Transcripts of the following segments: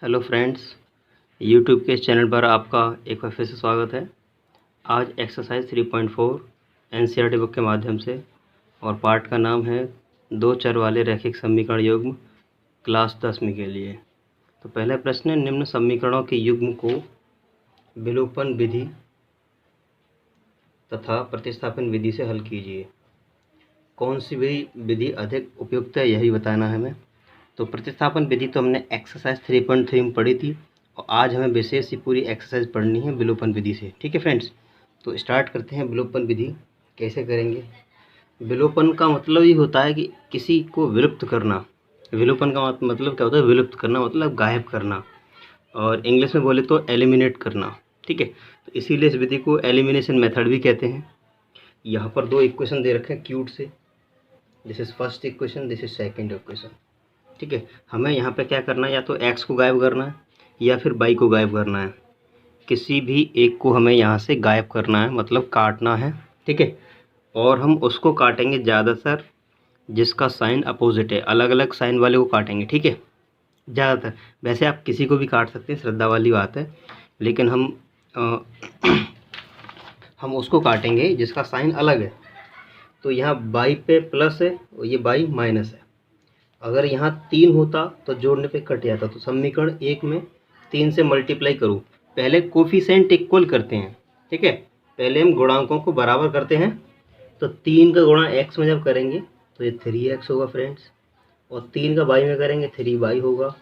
Hello friends, YouTube के इस channel पर आपका एक बार फिर से स्वागत है। आज एक्सरसाइज 3.4 एनसीईआरटी बुक के माध्यम से और पार्ट का नाम है दो चर वाले रैखिक समीकरण युग्म क्लास 10वीं के लिए। तो पहला प्रश्न है, निम्न समीकरणों के युग्म को विलोपन विधि तथा प्रतिस्थापन विधि से हल कीजिए। कौन सी विधि अधिक उपयुक्त है यही बताना है हमें। तो प्रतिस्थापन विधि तो हमने एक्सरसाइज 3.3 में पढ़ी थी और आज हमें विशेष ही पूरी एक्सरसाइज पढ़नी है विलोपन विधि से। ठीक है फ्रेंड्स, तो स्टार्ट करते हैं। विलोपन विधि कैसे करेंगे। विलोपन का मतलब ही होता है कि किसी को विलुप्त करना। विलोपन का मतलब क्या होता है? विलुप्त करना मतलब गायब करना, और इंग्लिश में बोले तो एलिमिनेट करना। ठीक है, तो इसीलिए इस विधि को एलिमिनेशन मेथड भी कहते हैं। यहाँ पर दो इक्वेशन दे रखे हैं क्यूट से। This is first equation, this is second equation. ठीक है, हमें यहाँ पे क्या करना है, या तो x को गायब करना है या फिर y को गायब करना है। किसी भी एक को हमें यहाँ से गायब करना है, मतलब काटना है। ठीक है, और हम उसको काटेंगे ज़्यादातर जिसका साइन अपोजिट है। अलग अलग साइन वाले को काटेंगे। ठीक है, ज़्यादातर। वैसे आप किसी को भी काट सकते हैं, श्रद्धा वाली बात है, लेकिन हम उसको काटेंगे जिसका साइन अलग है। तो यहाँ y पे प्लस है और ये y माइनस है। अगर यहाँ 3 होता तो जोड़ने पे कट जाता। तो समीकरण 1 में 3 से मल्टीप्लाई करूँ। पहले कोफिशिएंट इक्वल करते हैं। ठीक है, पहले हम गुणांकों को बराबर करते हैं। तो 3 का गुणा x में जब करेंगे तो ये 3x होगा फ्रेंड्स, और 3 का y में करेंगे 3y होगा,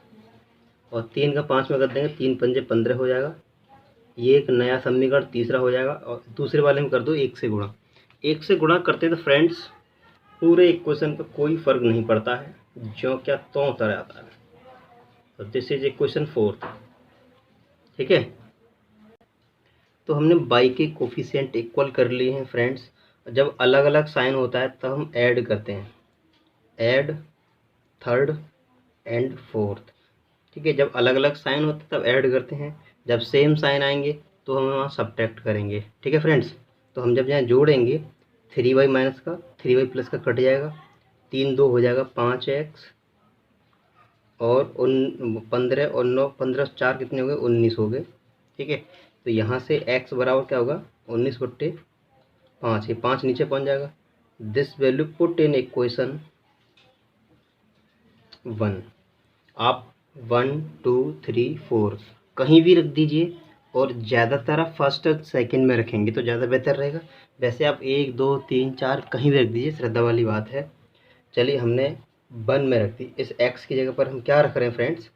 और 3 का 5 में कर देंगे 3 पंजे 15 हो जाएगा। ये एक नया समीकरण तीसरा हो जाएगा। और दूसरे वाले में कर दो 1 से गुणा। 1 से गुणा करते तो फ्रेंड्स पूरे इक्वेशन पर कोई फर्क नहीं पड़ता है, जो क्या तो उतर आता है। तो दिस इज इक्वेशन 4। ठीक है, तो हमने y के कोफिशिएंट इक्वल कर लिए हैं फ्रेंड्स। जब अलग अलग साइन होता है तब हम ऐड करते हैं, ऐड थर्ड एंड फोर्थ। ठीक है, जब अलग अलग साइन होते हैं तब ऐड करते हैं, जब सेम साइन आएंगे तो हम वहाँ सब्ट्रैक्ट करेंगे। ठीक है फ्रेंड्स, तो हम जब यहाँ जोड़ेंगे 3y माइनस का 3y प्लस का कट जाएगा, 3 2 हो जाएगा 5x, और 15 और 9 15 4 कितने हो गए? 19 हो गए। ठीक है, तो यहाँ से x बराबर क्या होगा? 19/5। ये 5 नीचे पहुँच जाएगा। This value put in equation 1। आप 1 2 3 4 कहीं भी रख दीजिए, और ज़्यादातर आप फर्स्ट और सेकंड में रखेंगे तो ज़्यादा बेहतर रहेगा। वैसे आप 1 2 3 4 कहीं भी रख दीजिए, श्रद्धा वाली बात है। चलिए, हमने 1 में रख दी। इस x की जगह पर हम क्या रख रहे हैं फ्रेंड्स?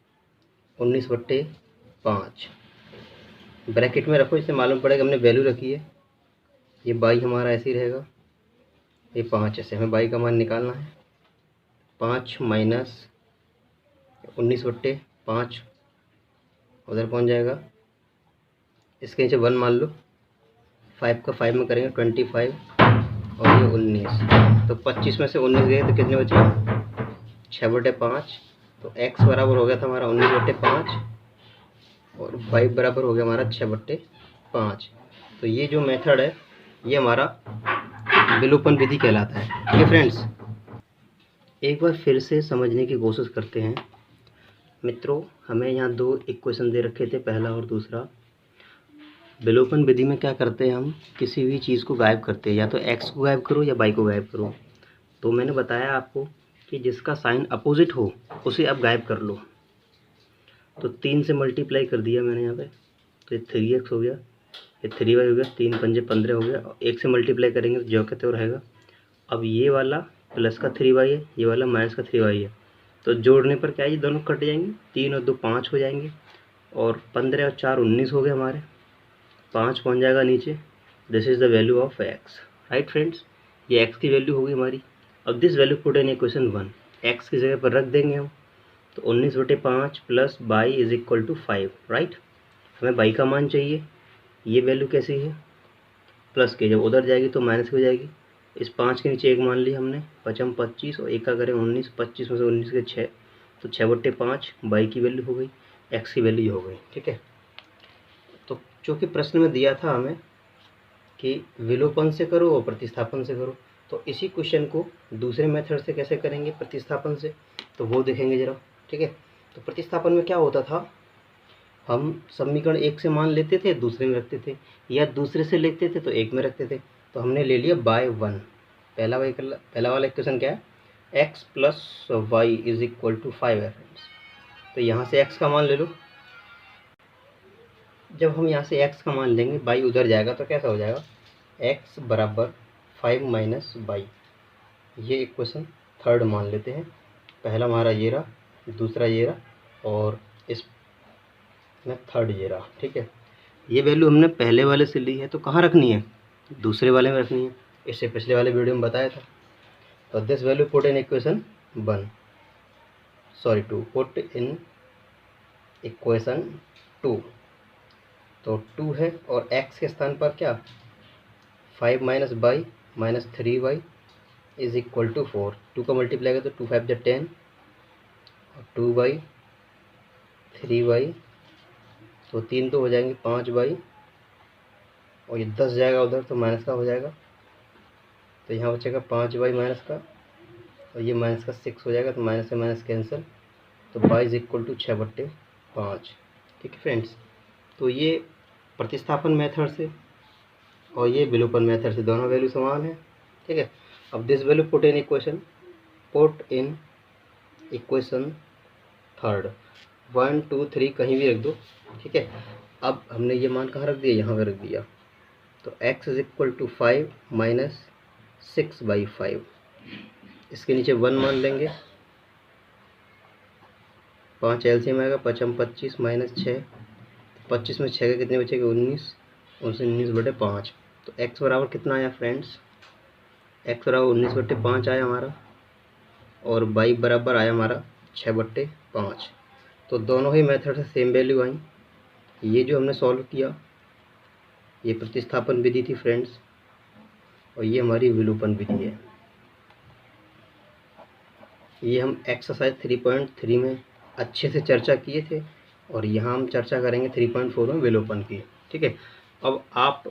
19/5 ब्रैकेट में रखो, इससे मालूम पड़ेगा हमने वैल्यू रखी है। ये y हमारा ऐसे ही रहेगा, ये 5 ऐसे। हमें y का मान निकालना है। 5 माइनस 19/5 उधर पहुंच जाएगा। इसके नीचे 1 मान लो। 5 का 5 में करेंगे 25, और ये 19। तो 25 में से 19 गए तो कितने बचे? 6/5। तो x बराबर हो गया था हमारा 19/5, और y बराबर हो गया हमारा 6/5। तो ये जो मेथड है ये हमारा विलोपन विधि कहलाता है। ठीक है फ्रेंड्स, एक बार फिर से समझने की कोशिश करते हैं मित्रों। हमें यहाँ दो इक्वेशन दे रखे थे, पहला और दूसरा। विलोपन विधि में क्या करते हैं, हम किसी भी चीज़ को गायब करते हैं, या तो x को गायब करो या y को गायब करो। तो मैंने बताया आपको कि जिसका साइन अपोजिट हो उसे आप गायब कर लो। तो 3 से मल्टीप्लाई कर दिया मैंने यहाँ पे, तो ये 3x हो गया, ये 3y हो गया, 3 पंजे 15 हो गया, और 1 से मल्टीप्लाई करेंगे तो जो कहते हो रहेगा। अब ये वाला प्लस का 3y है, ये वाला माइनस का 3y है। तो जोड़ने पर क्या है, ये दोनों कट जाएंगे। 3 और 2 5 हो जाएंगे, और 15 और 4 19 हो गए हमारे। 5 पहुँच जाएगा नीचे। This is the value of x। Right friends, ये x की वैल्यू होगी हमारी। अब this value put in equation 1, x की जगह पर रख देंगे हम। तो 19/5 plus y is equal to 5। Right, हमें y का मान चाहिए। ये वैल्यू कैसी है? प्लस के, जब उधर जाएगी तो माइनस हो जाएगी। इस 5 के नीचे 1 मान ली हमने। 5 25 और 1 का करें 19। 25 में से 19 के 6, तो 6/5 y की वैल्यू हो गई, x की वैल्यू हो गई। ठीक है, तो चूँकि प्रश्न में दिया था हमें कि विलोपन से करो और प्रतिस्थापन से करो, तो इसी क्वेश्चन को दूसरे मेथड से कैसे करेंगे, प्रतिस्थापन से, तो वो देखेंगे ज़रा। ठीक है, तो प्रतिस्थापन में क्या होता था हम समीकरण एक से मान लेते थे, दूसरे में रखते थे, या दूसरे से लेते थे तो एक में रखते थे। तो हमने ले लिया बाय वन। पहला वाला इक्वेशन क्या है, x plus y is equal to 5 है फ्रेंड्स। तो यहाँ से x का मान ले लो। जब हम यहाँ से x का मान लेंगे, बाई उधर जाएगा तो कैसा हो जाएगा, x बराबर 5 माइनस बाई। ये इक्वेशन थर्ड मान लेते हैं। पहला हमारा ये रहा, दूसरा ये रहा, और इसमें थर्ड ये रहा। ठीक है, ये वैल्यू हमने पहले वाले से ली है, तो कहाँ रखनी है, दूसरे वाले में रखनी है। इससे पिछले वाले वीडियो में बताया था। तो this value put in equation 2, put in equation 2। तो 2 है, और x के स्थान पर क्या, 5 minus y minus 3y is equal to 4। 2 का मल्टीप्लाई करें तो 2 5 10, और 2y 3y, तो 3 तो हो जाएंगे 5y, और ये 10 जाएगा उधर तो माइनस का हो जाएगा। तो यहाँ बचेगा 5y माइनस का, और ये माइनस का 6 हो जाएगा, तो माइनस से माइनस कैंसिल। तो y इज इक्वल टू 6/5। ठीक है फ्रेंड्स, तो ये प्रतिस्थापन मेथड से और ये विलोपन मेथड से दोनों वैल्यू समान है। ठीक है, अब this value put in equation third, 1 2 3 कहीं भी रख दो। ठीक है, अब हमने ये मान कहाँ रख दिया, यहाँ पे रख दिया। तो x is equal to 5 minus 6/5। इसके नीचे 1 मान लेंगे, 5 एलसीएम आएगा, 5 25 माइनस 6, 25 में 6 के कितने बचेंगे, 19, 19/5। तो x बराबर कितना आया फ्रेंड्स, x बराबर 19/5 आया हमारा, और y बराबर आया हमारा 6/5। तो दोनों ही मेथड से सेम वैल्यू आई। ये जो हमने सॉल्व किया, ये प्रतिस्थापन विधि थी फ्रेंड्स, और ये हमारी विलोपन विधि है। ये हम एक्सरसाइज 3.3 में अच्छे से चर्चा किए थे, और यहाँ हम चर्चा करेंगे 3.4 में विलोपन की। ठीक है, अब आप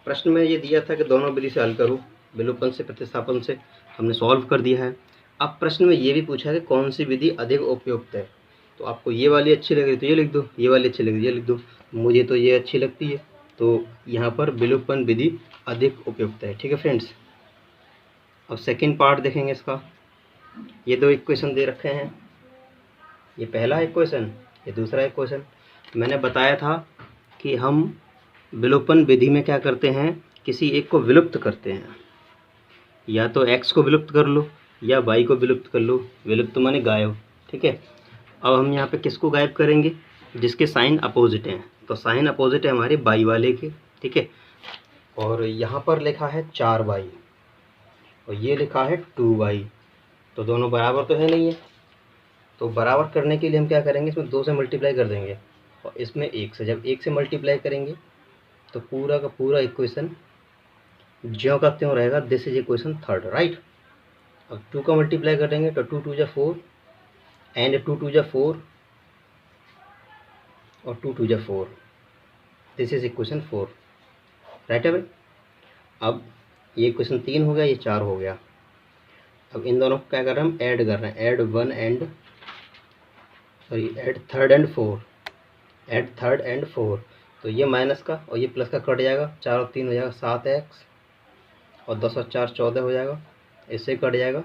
प्रश्न में ये दिया था कि दोनों विधि से हल करो, विलोपन से प्रतिस्थापन से हमने सॉल्व कर दिया है। अब प्रश्न में ये भी पूछा है कि कौन सी विधि अधिक उपयुक्त है। तो आपको ये वाली अच्छी लग रही तो ये लिख दो, ये वाली अच्छी लग रही ये लिख दो। मुझे तो ये अच्छी लगती है, तो यहाँ पर विलोपन विधि अधिक उपयुक्त है। ठीक है फ्रेंड्स, अब सेकेंड पार्ट देखेंगे इसका। ये दो इक्वेशन दे रखे हैं, ये पहला इक्वेशन, ये दूसरा इक्वेशन। मैंने बताया था कि हम विलोपन विधि में क्या करते हैं, किसी एक को विलुप्त करते हैं। या तो x को विलुप्त कर लो या y को विलुप्त कर लो। विलुप्त माने गायब। ठीक है, अब हम यहाँ पे किसको गायब करेंगे, जिसके साइन अपोजिट हैं। तो साइन अपोजिट है हमारे y वाले के। ठीक है, और यहाँ पर लिखा है 4y और ये लिखा है 2y, तो दोनों बराबर तो है नहीं है। तो बराबर करने के लिए हम क्या करेंगे, इसमें 2 से मल्टीप्लाई कर देंगे, और इसमें 1 से। जब 1 से मल्टीप्लाई करेंगे तो पूरा का पूरा इक्वेशन ज्यों का त्यों रहेगा। This is equation third, right. अब 2 का मल्टीप्लाई करेंगे तो 2 2 जा 4 एंड 2 2 जा 4 और 2 2 जा 4। दिस इज इक्वेशन 4, राइट है भाई। अब ये इक्वेशन 3 हो गया, ये 4 हो गया। अब इन दोनों को क्या कर रहे हैं, हम ऐड कर रहे हैं। Add third and 4, add third and 4। तो ये माइनस का और ये प्लस का कट जाएगा, 4 और 3 हो जाएगा 7x, और 10 और 4 14 हो जाएगा। इससे कट जाएगा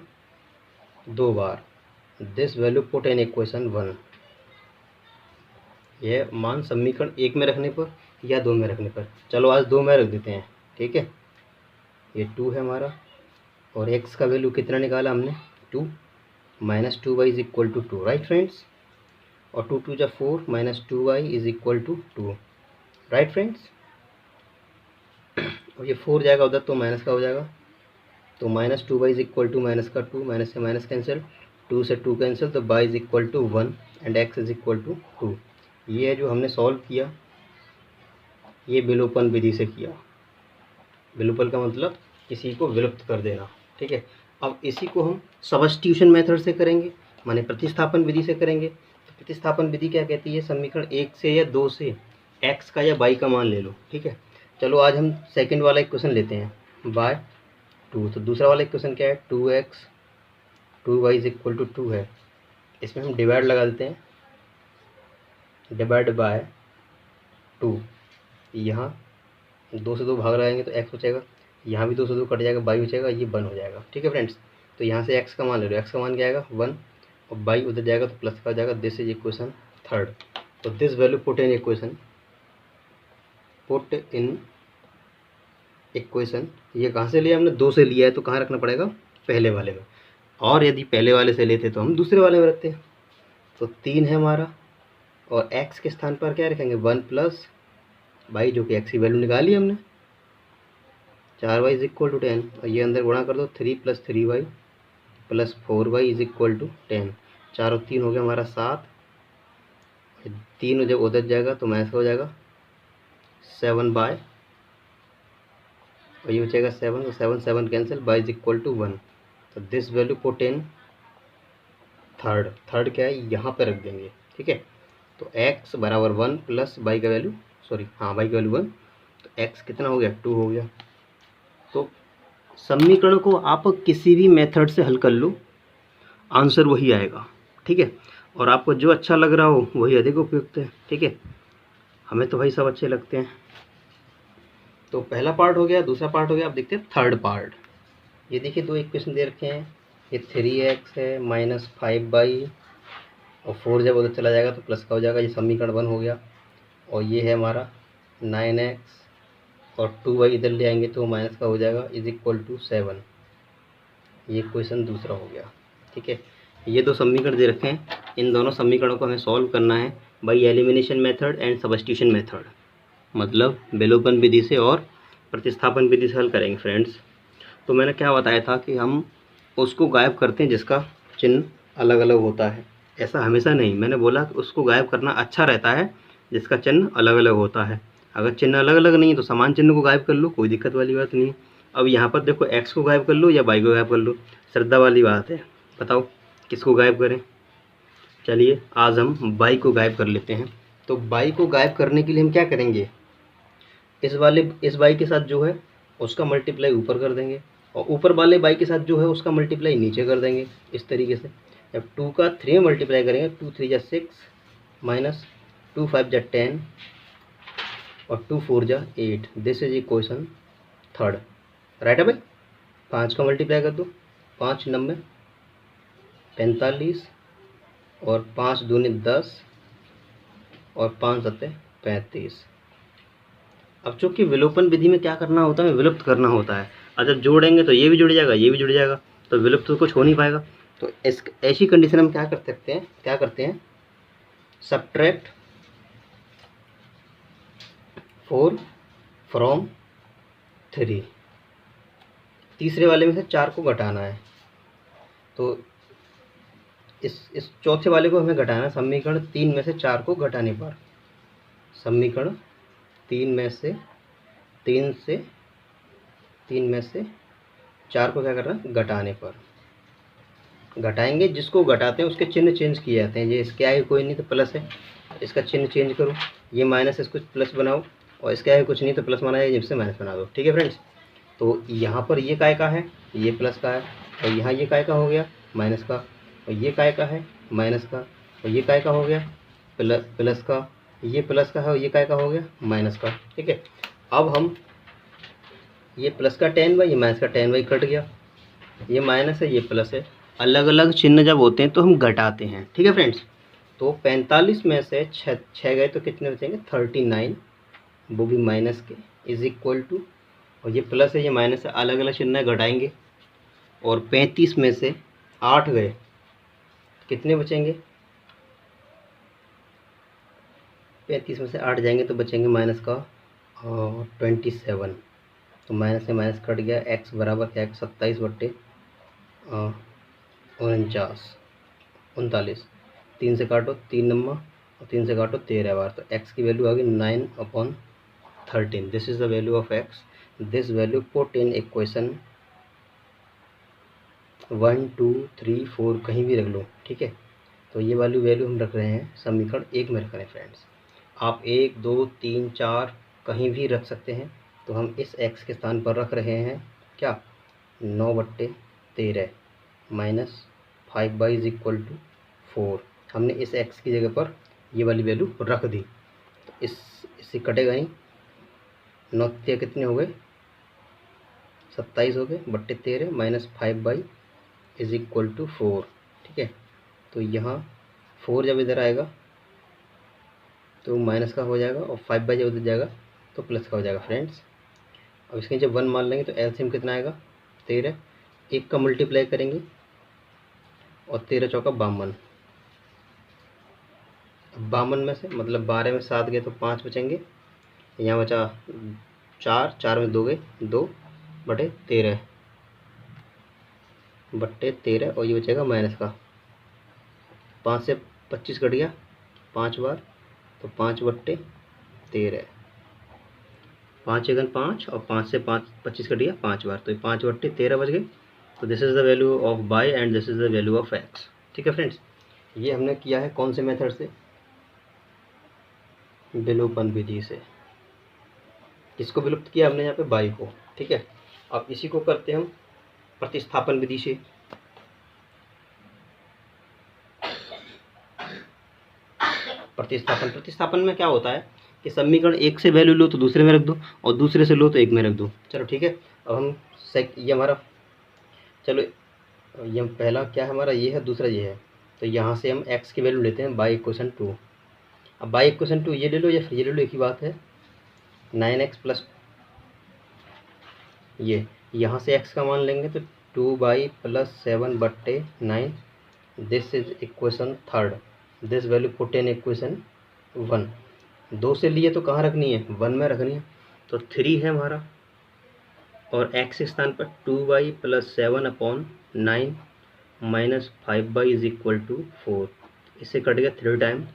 2 बार। This value put in equation 1। यह मान समीकरण 1 में रखने पर या 2 में रखने पर, चलो आज 2 में रख देते हैं। ठीक है, ये 2 है हमारा, और x का वैल्यू कितना निकाला हमने, 2 minus 2y is equal to 2, right friends. और 2 2 जा 4 minus 2y is equal to 2, right friends. और ये 4 जाएगा उधर तो माइनस का हो जाएगा, तो minus 2y is equal to minus का 2, माइनस से माइनस कैंसिल, 2 से 2 कैंसिल, तो y is equal to 1 and x is equal to 2। ये है जो हमने सॉल्व किया, ये विलोपन विधि से किया। विलोपन का मतलब किसी को विलुप्त कर देना। ठीक है, अब इसी को हम सबस्टिट्यूशन मेथड से करेंगे, माने प्रतिस्थापन विधि से करेंगे। तो प्रतिस्थापन विधि क्या कहती है, समीकरण 1 से या 2 से x का या y का मान ले लो। ठीक है, चलो आज हम सेकंड वाला इक्वेशन लेते हैं, बाय 2। तो दूसरा वाला इक्वेशन क्या है, 2x 2y is equal to 2 है। इसमें हम डिवाइड लगा देते हैं, डिवाइड बाय 2। यहाँ 2 से 2 भाग लगाएंगे तो x बचेगा, यहाँ भी 2 से 2 कट जाएगा, y बचेगा, ये 1 हो जाएगा। ठीक है फ्रेंड्स, तो यहाँ से x का मान ले लो, x का मान क्या आएगा 1, और y उधर जाएगा तो प्लस का हो जाएगा। This is equation third. तो this value put in equation, ये कहाँ से लिया हमने, 2 से लिया है तो कहाँ रखना पड़ेगा, पहले वाले में। और यदि पहले वाले से लेते तो हम दूसरे वाले में रखते हैं। तो 3 है हमारा, और x के स्थान पर क्या रखेंगे 1 प्लस y, जो कि x की वैल्यू निकाली हमने, 4y इज इक्वल टू 10, और ये अंदर गुणा कर दो, 3 plus 3y plus 4y is equal to 10। 4 और 3 हो गया हमारा 7, 3 जब उधर जाएगा तो माइनस हो जाएगा 7 बाय, और ये बचेगा 7, तो 7 7 cancel, y is equal to 1। तो this value put in third क्या है, यहाँ पे रख देंगे। ठीक है, तो x बराबर 1 प्लस y का वैल्यू, y का वैल्यू 1, तो x कितना हो गया 2 हो गया। तो समीकरण को आप किसी भी मेथड से हल कर लो, आंसर वही आएगा। ठीक है, और आपको जो अच्छा लग रहा हो वही अधिक उपयुक्त है। ठीक है, हमें तो भाई सब अच्छे लगते हैं। तो पहला पार्ट हो गया, दूसरा पार्ट हो गया, आप देखते हैं थर्ड पार्ट। ये देखिए 2 इक्वेशन दे रखे हैं, ये 3x है माइनस 5y, और 4 जब उधर चला जाएगा तो प्लस का हो जाएगा, ये समीकरण 1 हो गया। और ये है हमारा 9x, और 2y इधर ले आएंगे तो माइनस का हो जाएगा, इज इक्वल टू 7। ये क्वेश्चन दूसरा हो गया। ठीक है, ये 2 समीकरण दे रखे हैं, इन दोनों समीकरणों को हमें सॉल्व करना है by elimination method and substitution method, मतलब विलोपन विधि से और प्रतिस्थापन विधि से हल करेंगे फ्रेंड्स। तो मैंने क्या बताया था कि हम उसको गायब करते हैं जिसका चिन्ह अलग अलग होता है। ऐसा हमेशा नहीं, मैंने बोला कि उसको गायब करना अच्छा रहता है जिसका चिन्ह अलग अलग होता है। अगर चिन्ह अलग अलग नहीं है तो समान चिन्ह को गायब कर लो, कोई दिक्कत वाली बात नहीं है। अब यहाँ पर देखो x को गायब कर लो या y को गायब कर लो, श्रद्धा वाली बात है, बताओ किसको गायब करें। चलिए आज हम y को गायब कर लेते हैं। तो y को गायब करने के लिए हम क्या करेंगे, इस y के साथ जो है उसका मल्टीप्लाई ऊपर कर देंगे, और ऊपर वाले y के साथ जो है उसका मल्टीप्लाई नीचे कर देंगे। इस तरीके से जब 2 का 3 में मल्टीप्लाई करेंगे, 2 3 जा 6 माइनस 2 5 जा 10 और 2 4 जा 8। This is equation third, right है भाई। 5 का मल्टीप्लाई कर दो, 5 9 45, और 5 दूनी 10, और 5 7 35। अब चूँकि विलोपन विधि में क्या करना होता है, विलुप्त करना होता है। और जब जोड़ेंगे तो ये भी जुड़ जाएगा, ये भी जुड़ जाएगा, तो विलुप्त तो कुछ हो नहीं पाएगा। तो इस ऐसी कंडीशन में क्या करते हैं, सब्ट्रैक्ट 4 फ्रॉम 3। तीसरे वाले में से 4 को घटाना है, तो इस चौथे वाले को हमें घटाना है। समीकरण 3 में से 4 को घटाने पर, समीकरण 3 में से 4 को क्या करना है, घटाने पर। घटाएंगे, जिसको घटाते हैं उसके चिन्ह चेंज किए जाते हैं। ये इसके आगे कोई नहीं तो प्लस है, इसका चिन्ह चेंज करो, ये माइनस इसको प्लस बनाओ, और इसके आगे कुछ नहीं तो प्लस बनाया, जिससे माइनस बना दो। ठीक है फ्रेंड्स, तो यहाँ पर ये काय का है, ये प्लस का है, और यहाँ ये काय का हो गया माइनस का, और ये काय का है माइनस का, और ये काय का हो गया प्लस का, ये प्लस का है, और ये काय का हो गया माइनस का। ठीक है, अब हम ये प्लस का 10y, ये माइनस का 10y कट गया, ये माइनस है ये प्लस है। अलग अलग चिन्ह जब होते हैं तो हम घटाते हैं। ठीक है फ्रेंड्स, तो 45 में से 6 गए तो कितने बचेंगे 39, वो भी माइनस के, इज इक्वल टू, और ये प्लस है ये माइनस है, अलग अलग चिन्ह घटाएंगे। और 35 में से 8 गए, कितने बचेंगे, 35 में से 8 जाएंगे तो बचेंगे माइनस का 27। तो माइनस से माइनस कट गया, x बराबर क्या है 27 बट्टे 39, 3 से काटो 3 नंबर, और 3 से काटो 13 बार, तो x की वैल्यू आ गई 9/13। This is the value of x। This value put in equation 1 2 3 4 कहीं भी रख लो। ठीक है, तो ये वैल्यू हम रख रहे हैं समीकरण 1 में रख रहे हैं फ्रेंड्स। आप 1 2 3 4 कहीं भी रख सकते हैं, तो हम इस x के स्थान पर रख रहे हैं क्या 9/13 minus 5y is equal to 4। हमने इस x की जगह पर ये वाली वैल्यू रख दी, तो इससे कटेगा नहीं। 9 कितने हो गए, 27 हो गए, बट्टे 13 माइनस 5 इज इक्वल टू 4। ठीक है, तो यहाँ 4 जब इधर आएगा तो माइनस का हो जाएगा, और 5 जब उधर जाएगा तो प्लस का हो जाएगा फ्रेंड्स। अब इसके नीचे 1 मान लेंगे तो एलसीएम कितना आएगा, 13। एक का मल्टीप्लाई करेंगे और 13 चौका 52। 52 में से मतलब 12 में 7 गए तो 5 बचेंगे, यहाँ बचा 4, 4 में 2 गए, 2 बटे 13 और ये बचेगा माइनस का। 5 से 25 कट गया 5 बार, तो 5 बट्टे 13, 5 एकन 5 और 5 से 25 कट गया 5 बार, तो 5 बट्टे 13 बच गए। तो this is the value of by and this is the value of x. ठीक है फ्रेंड्स, ये हमने किया है कौन से मेथड से, विलोपन विधि से। किसको विलुप्त किया हमने यहाँ पे, बाई को। ठीक है, अब इसी को करते हम प्रतिस्थापन विधि से। प्रतिस्थापन में क्या होता है कि समीकरण एक से वैल्यू लो तो दूसरे में रख दो, और दूसरे से लो तो एक में रख दो। चलो ठीक है, अब हम ये हमारा, चलो ये पहला क्या है हमारा, ये है, दूसरा ये है, तो यहाँ से हम x की वैल्यू लेते हैं बाई इक्वेशन 2। अब बाई इक्वेशन 2 ये ले लो या फिर ये ले लो, एक ही बात है। 9x प्लस ये, यहाँ से x का मान लेंगे तो 2 प्लस 7 बट्टे 9, this is equation third. This value put in equation 1। 2 से लिए तो कहाँ रखनी है, 1 में रखनी है, तो 3 है हमारा, और x के स्थान पर 2 plus 7 upon 9 minus 5 is equal to 4। इससे कट गया 3 टाइम,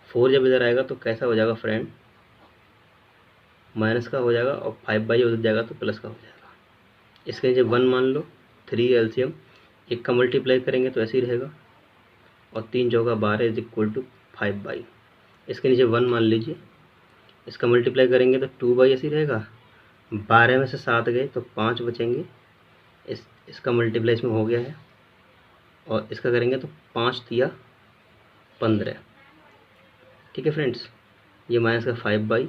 4 जब इधर आएगा तो कैसा हो जाएगा फ्रेंड, माइनस का हो जाएगा, और 5 उधर जाएगा तो प्लस का हो जाएगा। इसके नीचे 1 मान लो, 3 एलसीएम, एक का मल्टीप्लाई करेंगे तो ऐसे ही रहेगा, और 3 चौका 12 इज इक्वल टू 5। इसके नीचे 1 मान लीजिए, इसका मल्टीप्लाई करेंगे तो 2 ऐसे ही रहेगा, 12 में से 7 गए तो 5 बचेंगे, इसका मल्टीप्लाई इसमें हो गया है, और इसका करेंगे तो 5 तिया 15। ठीक है फ्रेंड्स, ये माइनस का 5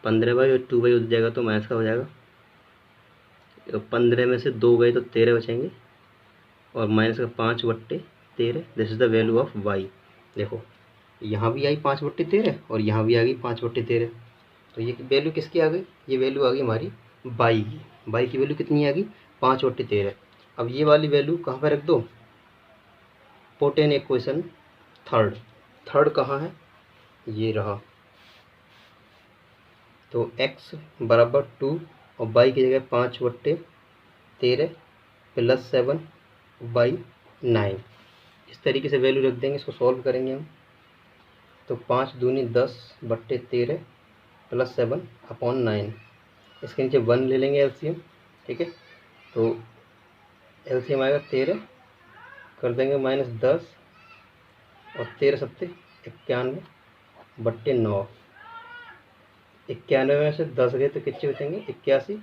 15 और 2 उधर जाएगा तो माइनस का हो जाएगा, 15 में से 2 गए तो 13 बचेंगे, और माइनस का 5 बट्टे 13। This is the value of y। देखो यहाँ भी आई 5 बट्टे 13 और यहाँ भी आ गई 5 बट्टे 13, तो ये वैल्यू किसकी आ गई, ये वैल्यू आ गई हमारी बाई की। बाई की वैल्यू कितनी आ गई, 5 बट्टे 13। अब ये वाली वैल्यू कहाँ पर रख दो, पुट इन इक्वेशन थर्ड कहाँ है, ये रहा। तो x बराबर 2 और बाई की जगह 5 बट्टे 13 प्लस 7/9, इस तरीके से वैल्यू रख देंगे। इसको सॉल्व करेंगे हम, तो 5 दूनी 10 बट्टे 13 प्लस 7 अपॉन 9। इसके नीचे 1 ले लेंगे एलसीएम। ठीक है, तो एलसीएम आएगा 13, कर देंगे माइनस 10 और 13 सत्ते 91 बट्टे 9। 91 में से 10 गए तो कितने बचेंगे, 81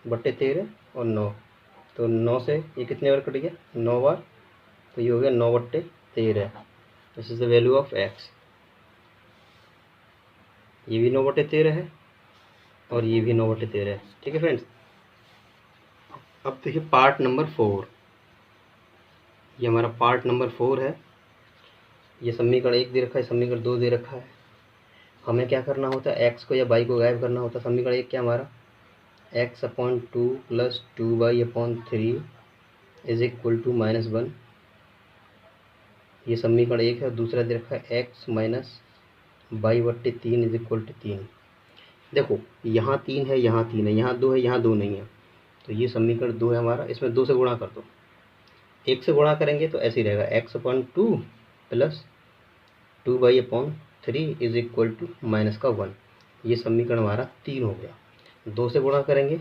बट्टे 13 और 9, तो 9 से ये कितने बार कट गया, 9 बार, तो ये हो गया 9 बट्टे 13। This is the value of x। ये भी 9 बट्टे 13 है और ये भी 9 बट्टे 13 है। ठीक है फ्रेंड्स, अब देखिए पार्ट नंबर 4, ये हमारा पार्ट नंबर 4 है। ये समीकरण 1 दे रखा है, समीकरण 2 दे रखा है। हमें क्या करना होता है, x को या y को गायब करना होता है। समीकरण 1 क्या हमारा, x/2 plus 2y/3 is equal to -1। ये समीकरण 1 है। दूसरा दे रखा है x माइनस y बट्टे 3 इज इक्वल टू 3। देखो यहाँ 3 है, यहाँ 3 है, यहाँ 2 है, यहाँ 2 नहीं है, तो ये समीकरण 2 है हमारा। इसमें 2 से गुणा कर दो, 1 से गुणा करेंगे तो ऐसे ही रहेगा, x/2 plus 2y/3 is equal to -1। ये समीकरण हमारा 3 हो गया। 2 से गुणा करेंगे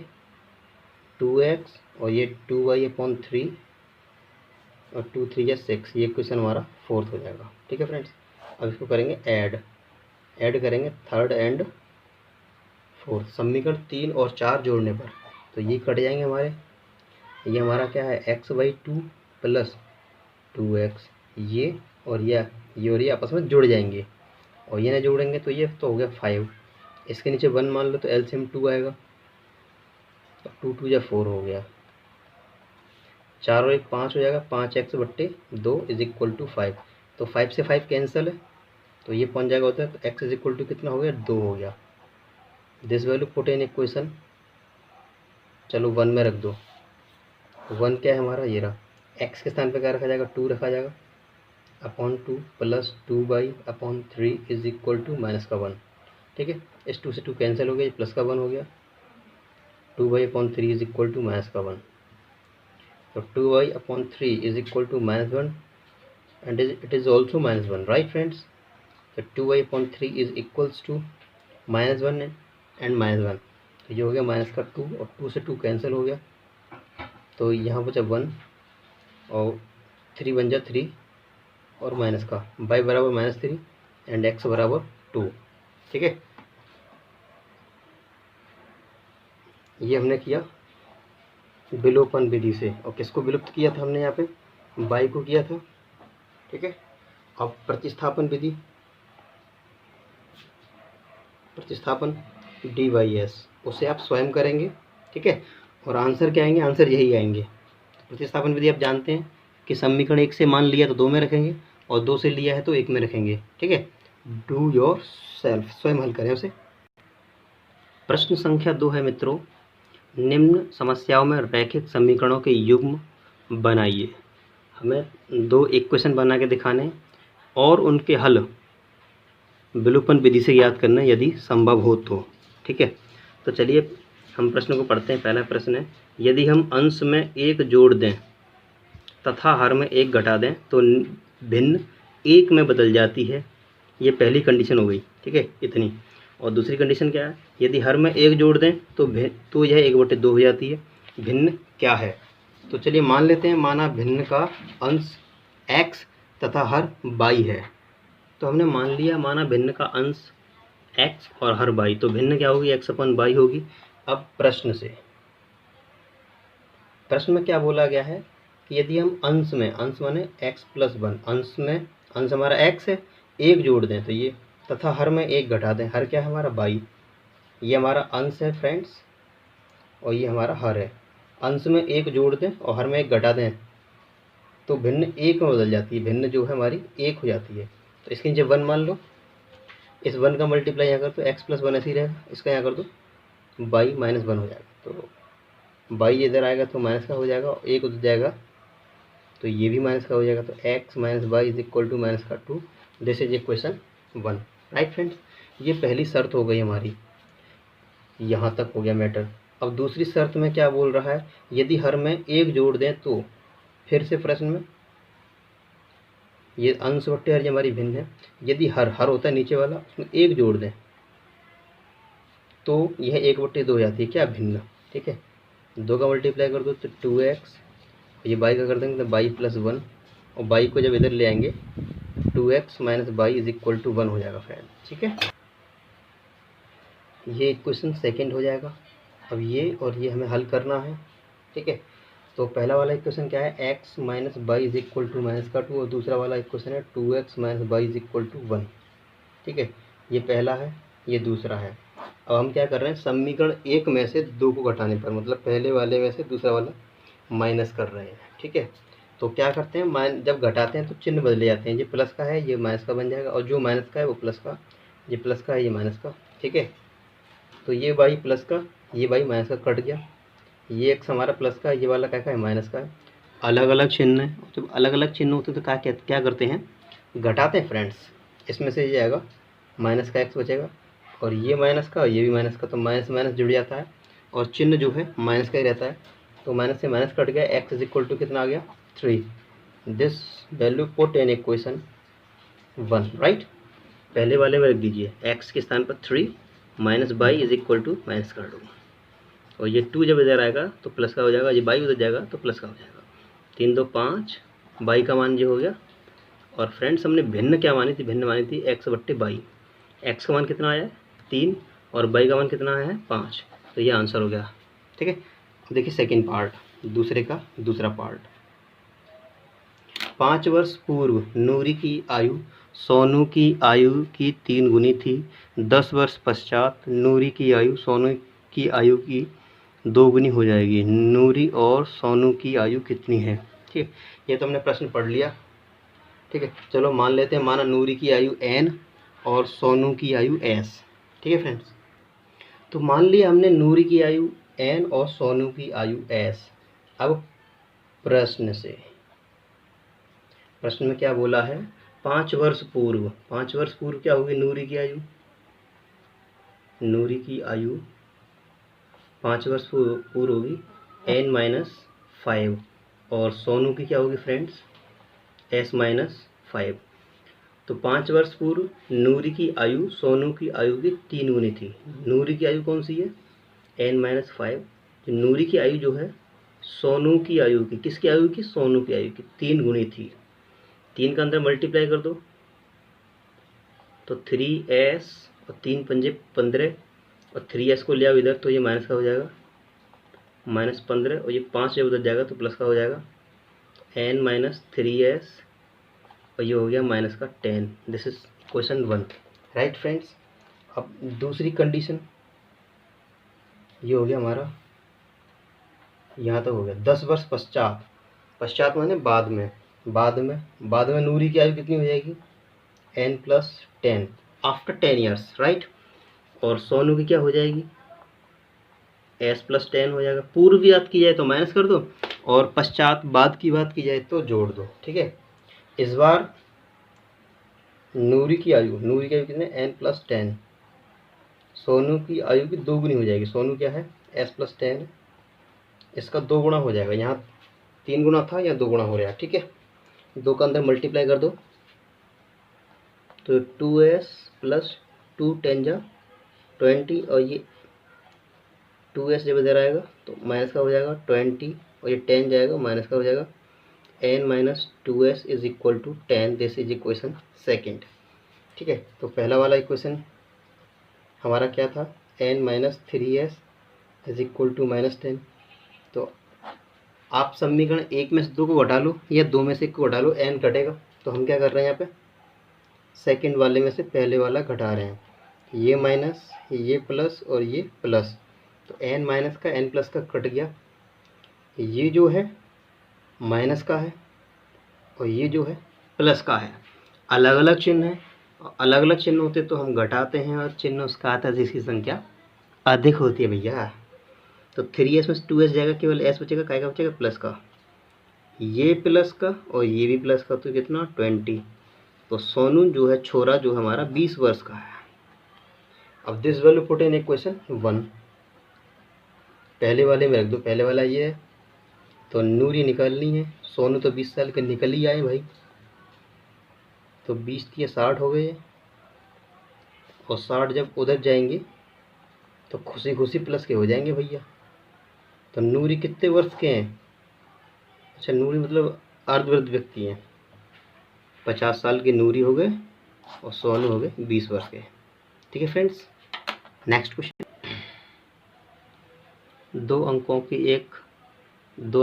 2x और ये 2y/3 और 2 3 या 6, ये क्वेश्चन हमारा 4th हो जाएगा। ठीक है फ्रेंड्स, अब इसको करेंगे ऐड करेंगे 3rd एंड 4th। समीकरण 3 और 4 जोड़ने पर तो ये कट जाएंगे हमारे। ये हमारा क्या है, x/2 प्लस 2x, ये और ये आपस में जुड़ जाएंगे, और ये ना जोड़ेंगे तो ये तो हो गया 5। इसके नीचे 1 मान लो तो एलसीएम 2 आएगा, तो 2 2 या 4 हो गया, 4 और 1 5 हो जाएगा, 5x/2 इज इक्वल टू 5। तो 5 से 5 कैंसिल है, तो ये पहुंच जाएगा होता है, तो x इज इक्वल टू कितना हो गया, 2 हो गया। This value put in equation, चलो 1 में रख दो। 1 क्या है हमारा, ये रहा। x के स्थान पे क्या रखा जाएगा, 2 रखा जाएगा, upon 2 plus 2/3 is equal to -1। ठीक है, इस 2 से 2 कैंसिल हो गया, ये प्लस का 1 हो गया, 2/3 इज इक्वल टू -1। तो 2/3 is equal to -1 and it is also -1, right friends? So 2/3 is equals to -1 and -1, तो ये हो गया -2, और 2 से 2 कैंसिल हो गया, तो यहाँ बचा 1 और 3 बन जा 3 और माइनस का y बराबर -3 एंड x बराबर 2। ठीक है, ये हमने किया विलोपन विधि से, और किसको विलुप्त किया था हमने, यहाँ पे y को किया था। ठीक है, अब प्रतिस्थापन विधि, प्रतिस्थापन dy/s, उसे आप स्वयं करेंगे। ठीक है, और आंसर क्या आएंगे, आंसर यही आएंगे। प्रतिस्थापन विधि आप जानते हैं कि समीकरण 1 से मान लिया तो 2 में रखेंगे, और 2 से लिया है तो 1 में रखेंगे। ठीक है, डू योर सेल्फ, स्वयं हल करें उसे। प्रश्न संख्या 2 है मित्रों, निम्न समस्याओं में रैखिक समीकरणों के युग्म बनाइए। हमें 2 इक्वेशन बना के दिखाने और उनके हल विलोपन विधि से याद करना यदि संभव हो तो। ठीक है, तो चलिए हम प्रश्न को पढ़ते हैं। पहला प्रश्न है, यदि हम अंश में 1 जोड़ दें तथा हर में 1 घटा दें तो भिन्न 1 में बदल जाती है। ये पहली कंडीशन हो गई। ठीक है, इतनी। और दूसरी कंडीशन क्या है, यदि हर में 1 जोड़ दें तो यह 1/2 हो जाती है। भिन्न क्या है, तो चलिए मान लेते हैं, माना भिन्न का अंश x तथा हर y है। तो हमने मान लिया, माना भिन्न का अंश x और हर y, तो भिन्न क्या होगी, x/y होगी। अब प्रश्न में क्या बोला गया है कि यदि हम अंश में, अंश माने x+1, अंश में अंश हमारा x है, 1 जोड़ दें तो ये, तथा हर में 1 घटा दें, हर क्या है हमारा y, ये हमारा अंश है फ्रेंड्स, और ये हमारा हर है। अंश में 1 जोड़ दें और हर में 1 घटा दें तो भिन्न 1 में बदल जाती है, भिन्न जो है हमारी 1 हो जाती है। तो इसके नीचे 1 मान लो, इस 1 का मल्टीप्लाई यहाँ कर दो, x+1 ऐसे ही रहेगा, इसका यहाँ कर दो, y -1 हो जाएगा। तो y इधर आएगा तो माइनस का हो जाएगा, और 1 उधर जाएगा तो ये भी माइनस का हो जाएगा। तो x - y is equal to -2। This is equation 1। Right friends, ये पहली शर्त हो गई हमारी, यहाँ तक हो गया मैटर। अब दूसरी शर्त में क्या बोल रहा है, यदि हर में 1 जोड़ दें तो, फिर से प्रश्न में ये अंश बट्टे हर हमारी भिन्न है, यदि हर होता है नीचे वाला, उसमें 1 जोड़ दें तो यह 1/2 हो जाती है, क्या भिन्न। ठीक है, 2 का मल्टीप्लाई कर दो तो 2x, ये y का कर देंगे तो y+1, और y को जब इधर ले आएंगे 2x - y is equal to 1 हो जाएगा फ्रेंड। ठीक है, ये इक्वेशन सेकंड हो जाएगा। अब ये और ये हमें हल करना है। ठीक है, तो पहला वाला इक्वेशन क्या है, x - y is equal to -2, और दूसरा वाला इक्वेशन है 2x - y is equal to 1। ठीक है, ये पहला है, ये दूसरा है। अब हम क्या कर रहे हैं, समीकरण 1 में से 2 को घटाने पर, मतलब पहले वाले में से दूसरा वाला माइनस कर रहे हैं। ठीक है, तो क्या करते हैं, जब घटाते हैं तो चिन्ह बदले जाते हैं, ये प्लस का है ये माइनस का बन जाएगा, और जो माइनस का है वो प्लस का, ये प्लस का है ये माइनस का। ठीक है, तो ये y प्लस का, ये y माइनस का कट गया, ये x हमारा प्लस का, ये वाला क्या है माइनस का है। अलग अलग चिन्ह है, तो अलग अलग चिन्ह होते तो क्या करते हैं, घटाते हैं फ्रेंड्स। इसमें से ये आएगा माइनस का x बचेगा, और ये माइनस का और ये भी माइनस का, तो माइनस माइनस जुड़ जाता है, और चिन्ह जो है माइनस का ही रहता है। तो माइनस से माइनस कट गया, x इज इक्वल टू कितना आ गया, 3। This value put in equation 1। Right, पहले वाले में रख दीजिए, x के स्थान पर 3 - y is equal to minus कर दो, और ये 2 जब इधर आएगा तो प्लस का हो जाएगा, ये y उधर जाएगा तो प्लस का हो जाएगा। 3 2 5, y का मान ये हो गया। और फ्रेंड्स हमने भिन्न क्या मानी थी, भिन्न मानी थी x/y। x का मान कितना आया है 3, और y का मान कितना आया है 5, तो ये आंसर हो गया। ठीक है, देखिए सेकंड पार्ट, दूसरे का दूसरा पार्ट। 5 वर्ष पूर्व नूरी की आयु सोनू की आयु की 3 गुनी थी। 10 वर्ष पश्चात नूरी की आयु सोनू की आयु की 2 गुनी हो जाएगी। नूरी और सोनू की आयु कितनी है? ठीक, ये तो हमने प्रश्न पढ़ लिया। ठीक है, चलो मान लेते हैं, माना नूरी की आयु n और सोनू की आयु s। ठीक है फ्रेंड्स, तो मान लिया हमने नूरी की आयु n और सोनू की आयु s। अब प्रश्न में क्या बोला है? 5 वर्ष पूर्व। 5 वर्ष पूर्व क्या होगी नूरी की आयु? नूरी की आयु 5 वर्ष पूर्व होगी n-5 और सोनू की क्या होगी फ्रेंड्स? s-5। तो 5 वर्ष पूर्व नूरी की आयु सोनू की आयु की 3 गुनी थी। नूरी की आयु कौन सी है? n-5। तो नूरी की आयु जो है सोनू की आयु की, किसकी आयु की? सोनू की आयु की 3 गुनी थी। 3 का अंदर मल्टीप्लाई कर दो तो 3s और 3 पंजे 15 और 3s को ले आओ इधर तो ये माइनस का हो जाएगा -15 और ये 5 जब उधर जाएगा तो प्लस का हो जाएगा n-3s और ये हो गया माइनस का 10। This is question 1, right friends. अब दूसरी कंडीशन, ये हो गया हमारा, यहाँ तक हो गया। 10 वर्ष पश्चात, पश्चात माने बाद में, बाद में नूरी की आयु कितनी हो जाएगी? n+10 after 10 years, right. और सोनू की क्या हो जाएगी? s+10 हो जाएगा। पूर्व की बात की जाए तो माइनस कर दो और पश्चात बाद की बात की जाए तो जोड़ दो। ठीक है, इस बार नूरी की आयु कितने? n+10। सोनू की आयु की 2 गुनी हो जाएगी। सोनू क्या है? s+10, इसका 2 गुना हो जाएगा। यहाँ 3 गुना था, यहाँ 2 गुना हो रहा है। ठीक है, 2 का अंदर मल्टीप्लाई कर दो तो 2s + 2 10 20 और ये 2s जब इधर आएगा तो माइनस का हो जाएगा 20 और ये 10 जाएगा माइनस का हो जाएगा n-2s = 10। This is equation second. ठीक है, तो पहला वाला इक्वेशन हमारा क्या था? n-3s = -10। तो आप समीकरण 1 में से 2 को घटा लो या 2 में से 1 को घटा लो, n घटेगा। तो हम क्या कर रहे हैं यहाँ पे? सेकंड वाले में से पहले वाला घटा रहे हैं। ये माइनस, ये प्लस और ये प्लस, तो n माइनस का n प्लस का कट गया। ये जो है माइनस का है और ये जो है प्लस का है। अलग अलग चिन्ह है, अलग अलग चिन्ह होते तो हम घटाते हैं और चिन्ह उसका आता है जिसकी संख्या अधिक होती है भैया। तो 3s में 2s जाएगा, केवल s बचेगा, काय का बचेगा? प्लस का। ये प्लस का और ये भी प्लस का, तो कितना? 20। तो सोनू जो है, छोरा जो हमारा 20 वर्ष का है। अब this value put in equation 1, पहले वाले में रख दो। पहले वाला ये है तो नूरी निकालनी है। सोनू तो 20 साल के निकल ही आए भाई, तो 20 के 60 हो गए और 60 जब उधर जाएंगे तो खुशी खुशी प्लस के हो जाएंगे भैया। तो नूरी कितने वर्ष के हैं? अच्छा, नूरी मतलब अर्धवृद्ध व्यक्ति हैं। 50 साल के नूरी हो गए और सोनू हो गए 20 वर्ष के। ठीक है फ्रेंड्स, नेक्स्ट क्वेश्चन। 2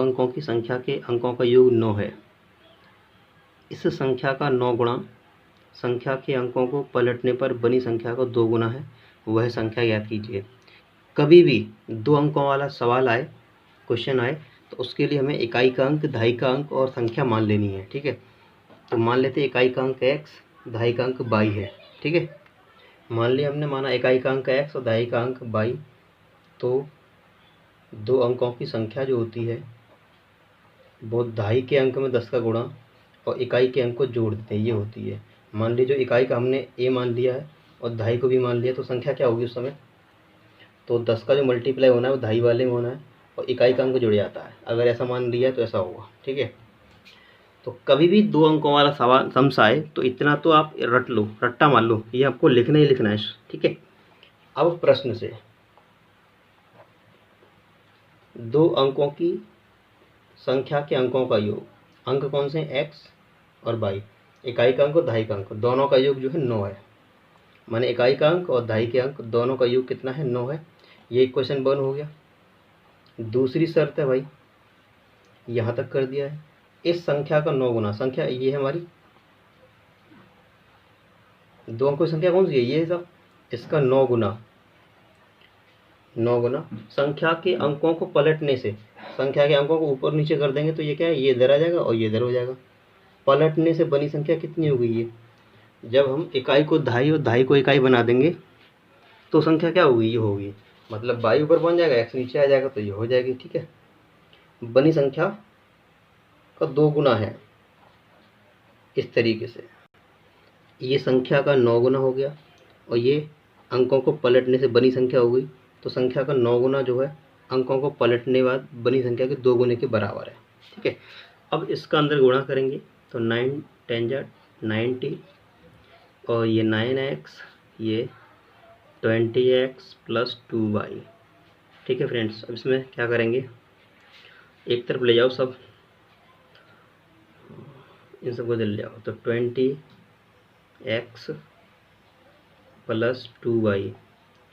अंकों की संख्या के अंकों का योग 9 है। इस संख्या का 9 गुणा संख्या के अंकों को पलटने पर बनी संख्या का 2 गुना है, वह संख्या याद कीजिए। कभी भी 2 अंकों वाला सवाल आए, क्वेश्चन आए, तो उसके लिए हमें इकाई का अंक, दहाई का अंक और संख्या मान लेनी है। ठीक है, तो मान लेते हैं इकाई का अंक x, दहाई का अंक y है। ठीक है, मान लिया हमने, माना इकाई का अंक x और दहाई का अंक y। तो 2 अंकों की संख्या जो होती है वो दहाई के अंक में 10 का गुणा और इकाई के अंक को जोड़ देते हैं, ये होती है। मान लीजिए इकाई का हमने a मान लिया है और दहाई को भी मान लिया, तो संख्या क्या होगी उस समय? तो 10 का जो मल्टीप्लाई होना है वो दहाई वाले में होना है और इकाई का अंक जुड़ जाता है। अगर ऐसा मान लिया है तो ऐसा होगा। ठीक है, तो कभी भी 2 अंकों वाला सवाल सम्स आए तो इतना तो आप रट लो, रट्टा मान लो, ये आपको लिखना ही लिखना है। ठीक है, अब प्रश्न से 2 अंकों की संख्या के अंकों का योग, अंक कौन से हैं? x और y, इकाई का अंक और दहाई का अंक, दोनों का योग जो है 9 है। माने इकाई का अंक और दहाई के अंक दोनों का योग कितना है? 9 है। ये इक्वेशन 1 हो गया। दूसरी शर्त है भाई, यहाँ तक कर दिया है, इस संख्या का 9 गुना, संख्या ये है हमारी, 2 अंकों की संख्या कौन सी है, ये सब, इसका 9 गुना, 9 गुना संख्या के अंकों को पलटने से, संख्या के अंकों को ऊपर नीचे कर देंगे तो ये क्या है, ये इधर आ जाएगा और ये इधर हो जाएगा। पलटने से बनी संख्या कितनी हो गई ये, जब हम इकाई को दहाई और दहाई को इकाई बना देंगे तो संख्या क्या होगी, ये होगी, मतलब बाई ऊपर बन जाएगा, एक्स नीचे आ जाएगा, तो ये हो जाएगी। ठीक है, बनी संख्या का 2 गुना है, इस तरीके से ये संख्या का 9 गुना हो गया और ये अंकों को पलटने से बनी संख्या हो गई, तो संख्या का 9 गुना जो है अंकों को पलटने बाद बनी संख्या के 2 गुने के बराबर है। ठीक है, अब इसका अंदर गुणा करेंगे तो 9 10 जा 90 और ये 9x, ये 20x प्लस 2y। ठीक है फ्रेंड्स, अब इसमें क्या करेंगे, एक तरफ ले जाओ सब, इन सबको ले जाओ, तो 20x प्लस 2y,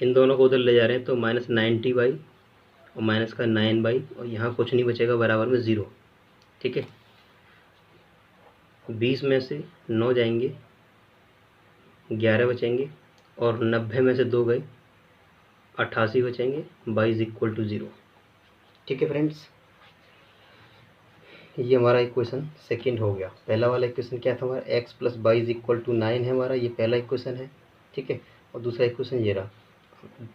इन दोनों को उधर ले जा रहे हैं तो -90y और माइनस का 9y, और यहाँ कुछ नहीं बचेगा, बराबर में 0। ठीक है, 20 में से 9 जाएंगे, 11 बचेंगे, और 90 में से 2 गए, 88 बचेंगे, y = 0। ठीक है फ्रेंड्स, ये हमारा इक्वेशन सेकंड हो गया। पहला वाला इक्वेशन क्या था हमारा, x + y = 9 है हमारा, ये पहला इक्वेशन है। ठीक है, और दूसरा इक्वेशन ये रहा।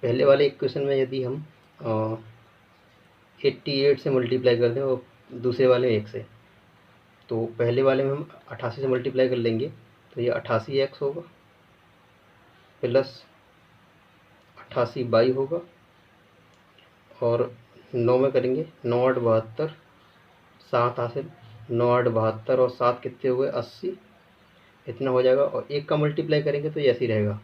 पहले वाले इक्वेशन में यदि हम 88 से मल्टीप्लाई कर दें और दूसरे वाले में 1 से, तो पहले वाले में हम 88 से मल्टीप्लाई कर लेंगे तो ये 88x होगा प्लस 88y होगा, और 9 में करेंगे, 9 8 72, 7 हासिल, 9 8 72 और 7 कितने हो गए, 80, इतना हो जाएगा। और 1 का मल्टीप्लाई करेंगे तो ये ऐसे ही रहेगा,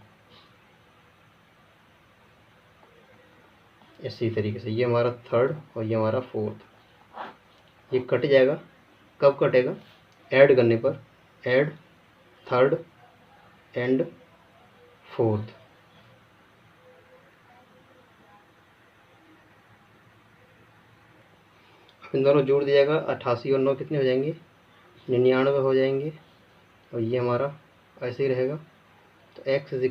इसी तरीके से ये हमारा थर्ड और ये हमारा फोर्थ, ये कट जाएगा। कब कटेगा, ऐड करने पर, ऐड थर्ड एंड फोर्थ। इन दोनों जोड़ दिया जाएगा, 88 और 9 कितने हो जाएंगे, 99 हो जाएंगे, और ये हमारा ऐसे ही रहेगा। तो x =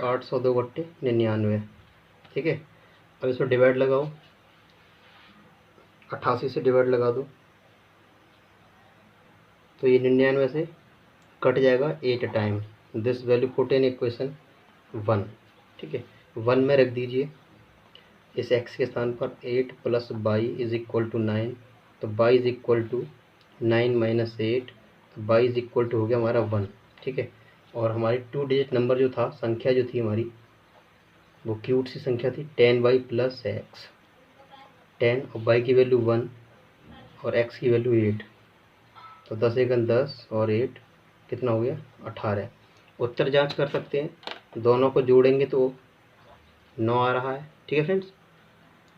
802 बट्टे 99। ठीक है, अब इसमें डिवाइड लगाओ, 88 से डिवाइड लगा दो तो ये 99 से कट जाएगा 8 time, this value put in equation 1। ठीक है, 1 में रख दीजिए इस x के स्थान पर 8 + y = 9, तो y = 9 - 8, तो y = हो गया हमारा 1। ठीक है, और हमारी 2 डिजिट नंबर जो था, संख्या जो थी हमारी, वो क्यूट सी संख्या थी, 10y + x, 10 और y की वैल्यू 1 और x की वैल्यू 8, तो 10 × 10 और 8 कितना हो गया, 18। उत्तर जांच कर सकते हैं, दोनों को जोड़ेंगे तो 9 आ रहा है। ठीक है फ्रेंड्स,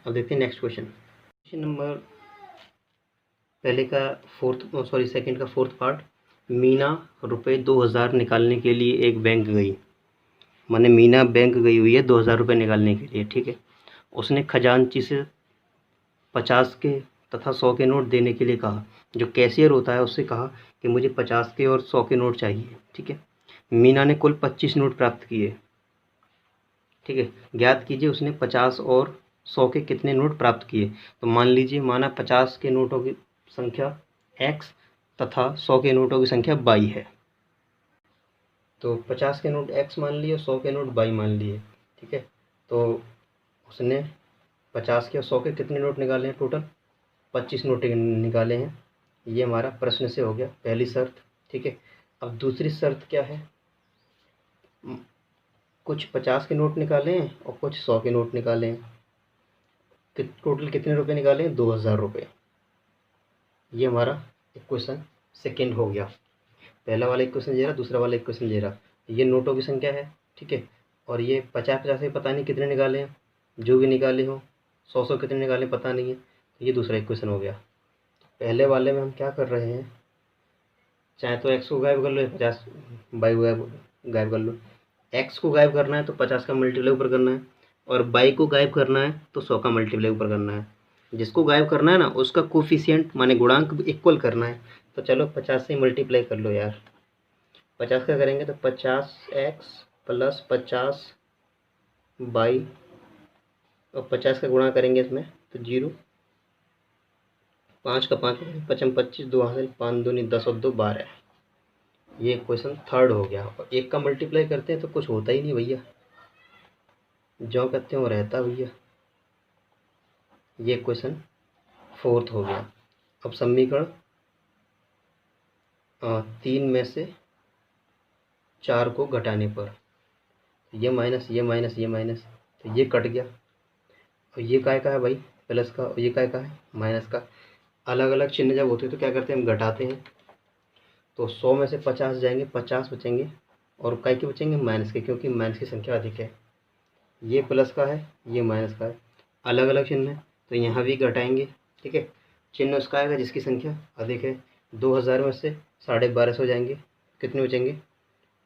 अब देखते हैं नेक्स्ट क्वेश्चन। क्वेश्चन नंबर पहले का सेकंड का फोर्थ पार्ट। मीना रुपये 2000 निकालने के लिए एक बैंक गई, माने मीना बैंक गई हुई है 2000 रुपये निकालने के लिए। ठीक है, उसने खजांची से 50 के तथा 100 के नोट देने के लिए कहा। जो कैशियर होता है उससे कहा कि मुझे 50 के और 100 के नोट चाहिए। ठीक है, मीना ने कुल 25 नोट प्राप्त किए। ठीक है, ज्ञात कीजिए उसने 50 और 100 के कितने नोट प्राप्त किए। तो मान लीजिए, माना 50 के नोटों की संख्या x तथा 100 के नोटों की संख्या y है। तो 50 के नोट x मान लिए, 100 के नोट y मान लिए। ठीक है, तो उसने 50 के और 100 के कितने नोट निकाले हैं, टोटल 25 नोट निकाले हैं। ये हमारा प्रश्न से हो गया पहली शर्त। ठीक है, अब दूसरी शर्त क्या है, कुछ 50 के नोट निकाले हैं और कुछ 100 के नोट निकाले हैं, टोटल कितने रुपए निकाले हैं, 2000 रुपये। ये हमारा इक्वेशन सेकंड हो गया। पहला वाला इक्वेशन ये रहा, दूसरा वाला इक्वेशन ये रहा। ये नोटों की संख्या है। ठीक है, और ये 50 से पता नहीं कितने निकाले हैं, जो भी निकाले हो, 100 कितने निकाले पता नहीं है। ये दूसरा इक्वेशन हो गया। पहले वाले में हम क्या कर रहे हैं, चाहे तो x को गायब कर लो या 50 y को गायब कर लो। x को गायब करना है तो 50 का मल्टीप्लाई ऊपर करना है, और y को गायब करना है तो 100 का मल्टीप्लाई ऊपर करना है। जिसको गायब करना है ना, उसका कोफिशिएंट माने गुणांक इक्वल करना है। तो चलो 50 से मल्टीप्लाई कर लो यार। 50 का करेंगे तो 50x प्लस 50y, और 50 का गुणा करेंगे इसमें तो 0, 5 का 5, 55 25, 2 हासिल, 5 दूनी 10 और 2 12। ये क्वेश्चन थर्ड हो गया। और एक का मल्टीप्लाई करते हैं तो कुछ होता ही नहीं भैया, जो कहते हैं वो रहता भैया। ये क्वेश्चन फोर्थ हो गया। अब समीकरण 3 में से 4 को घटाने पर ये माइनस ये माइनस ये माइनस, तो ये कट गया। और ये काय का है भाई, प्लस का, और ये काय का है, माइनस का। अलग अलग चिन्ह जब होते हैं तो क्या करते हैं, हम घटाते हैं। तो 100 में से 50 जाएंगे, 50 बचेंगे, और काय के बचेंगे, माइनस के, क्योंकि माइनस की संख्या अधिक है। ये प्लस का है, ये माइनस का है, अलग अलग चिन्ह है, तो यहाँ भी घटाएंगे। ठीक है, चिन्ह उसका आएगा जिसकी संख्या अधिक है। 2000 में से 1250 जाएंगे, कितने बचेंगे,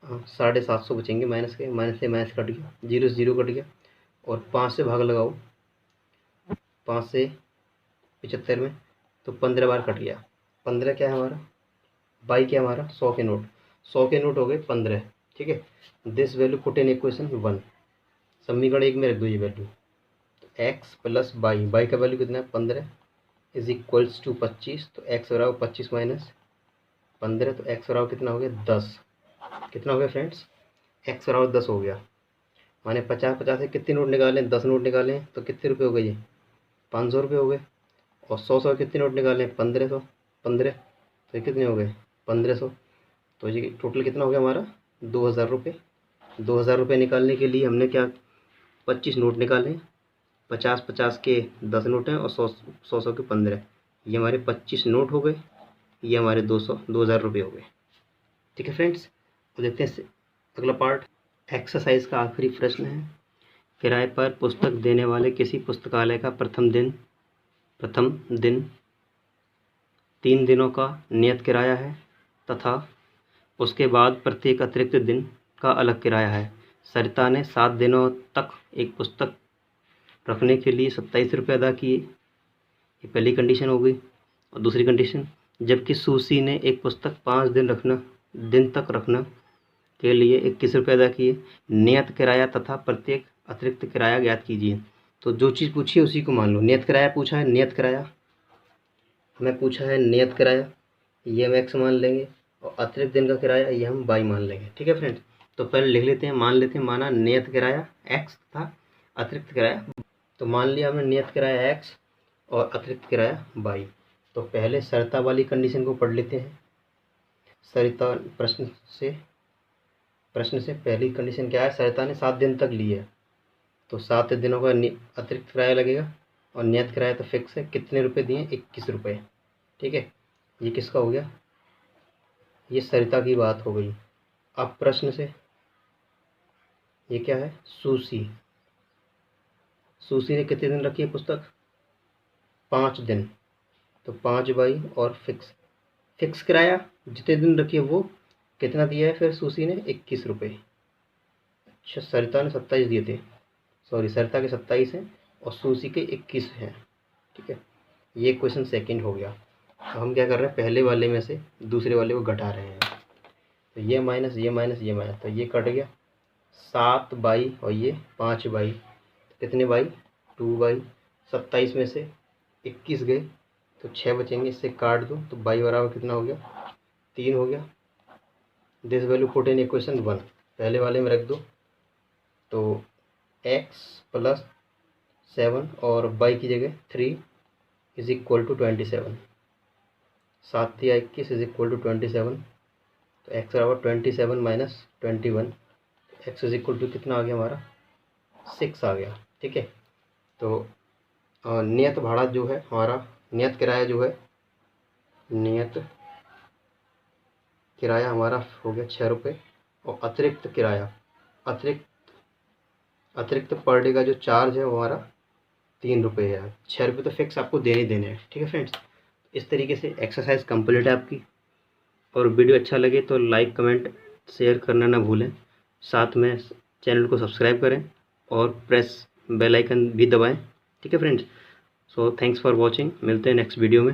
750 बचेंगे माइनस के। माइनस से माइनस कट गया, 0 से 0 कट गया, और 5 से भाग लगाओ, 5 से 75 में, तो 15 बार कट गया। 15 क्या है हमारा, बाई क्या हमारा, 100 के नोट, 100 के नोट हो गए 15। ठीक है, this value put in equation 1, समीकरण 1 में रख दो ये वैल्यू। तो एक्स प्लस बाई, बाई का वैल्यू कितना है, 15 इज इक्वल्स टू 25। तो एक्स बराबर 25 माइनस 15, तो एक्स बराबर कितना हो गया, 10। कितना हो गया फ्रेंड्स, एक्स बराबर 10 हो गया। माने 50 से कितने नोट निकाले, 10 नोट निकाले, तो कितने रुपये हो गए ये, 500 रुपये हो गए। और 100 कितने नोट निकाले, 1500, 15, तो ये कितने हो गए, 1500। तो ये टोटल कितना हो गया हमारा, 2000 रुपये। 2000 रुपये निकालने के लिए हमने क्या, 25 नोट निकाले, 50 के 10 नोट हैं, और 100 के 15। ये हमारे 25 नोट हो गए, ये हमारे 2000 रुपये हो गए। ठीक है फ्रेंड्स, तो देखते हैं अगला पार्ट। एक्सरसाइज का आखिरी प्रश्न है, किराए पर पुस्तक देने वाले किसी पुस्तकालय का प्रथम दिन 3 दिनों का नियत किराया है, तथा उसके बाद प्रत्येक अतिरिक्त दिन का अलग किराया है। सरिता ने 7 दिनों तक एक पुस्तक रखने के लिए 27 रुपये अदा किए, ये पहली कंडीशन हो गई। और दूसरी कंडीशन, जबकि सूसी ने एक पुस्तक 5 दिन तक रखना के लिए 21 रुपये अदा किए। नियत किराया तथा प्रत्येक अतिरिक्त किराया ज्ञात कीजिए। तो जो चीज़ पूछी है उसी को मान लो। नियत किराया पूछा है, नियत किराया हमें पूछा है, नियत किराया ये हम एक्स मान लेंगे, और अतिरिक्त दिन का किराया ये हम वाई मान लेंगे। ठीक है फ्रेंड्स, तो पहले लिख लेते हैं, मान लेते हैं, माना नियत किराया एक्स था, अतिरिक्त किराया, तो मान लिया हमने नियत किराया एक्स और अतिरिक्त किराया वाई। तो पहले सरिता वाली कंडीशन को पढ़ लेते हैं। सरिता प्रश्न से पहली कंडीशन क्या है, सरिता ने 7 दिन तक ली है, तो 7 दिनों का अतिरिक्त किराया लगेगा, और नियत किराया तो फिक्स है। कितने रुपए दिए, 21 रुपये। ठीक है, ये किसका हो गया, ये सरिता की बात हो गई। अब प्रश्न से, ये क्या है, सूसी ने कितने दिन रखी है पुस्तक, 5 दिन, तो 5 बाई, और फिक्स किराया जितने दिन रखी है वो कितना दिया है फिर सूसी ने, 21 रुपये। अच्छा, सरिता ने 27 दिए थे, सॉरी, सरिता के 27 हैं और सूसी के 21 हैं। ठीक है, ये क्वेश्चन सेकंड हो गया। अब हम क्या कर रहे हैं, पहले वाले में से दूसरे वाले को घटा रहे हैं। तो ये माइनस ये माइनस ये माइनस, तो ये कट गया, 7 बाई और ये 5 बाई, तो कितने बाई, 2 बाई। 27 में से 21 गए तो 6 बचेंगे, इससे काट दो, तो बाई बराबर कितना हो गया, 3 हो गया। This value put in equation 1, पहले वाले में रख दो। तो x प्लस 7 और बाई की जगह 3 इज इक्वल टू 27, 7 या 21 इज इक्वल टू 27। तो x बराबर 27 minus 21, x is equal to कितना आ गया हमारा, 6 आ गया। ठीक है, तो नियत भाड़ा जो है हमारा, नियत किराया जो है, नियत किराया हमारा हो गया 6 रुपये, और अतिरिक्त किराया, अतिरिक्त पर डे का जो चार्ज है वो हमारा 3 रुपये है। 6 रुपये तो फिक्स आपको देने देने हैं। ठीक है फ्रेंड्स, इस तरीके से एक्सरसाइज कंप्लीट है आपकी। और वीडियो अच्छा लगे तो लाइक कमेंट शेयर करना ना भूलें, साथ में चैनल को सब्सक्राइब करें और प्रेस बेल आइकन भी दबाएं। ठीक है friends, so thanks for watching, मिलते हैं नेक्स्ट वीडियो में।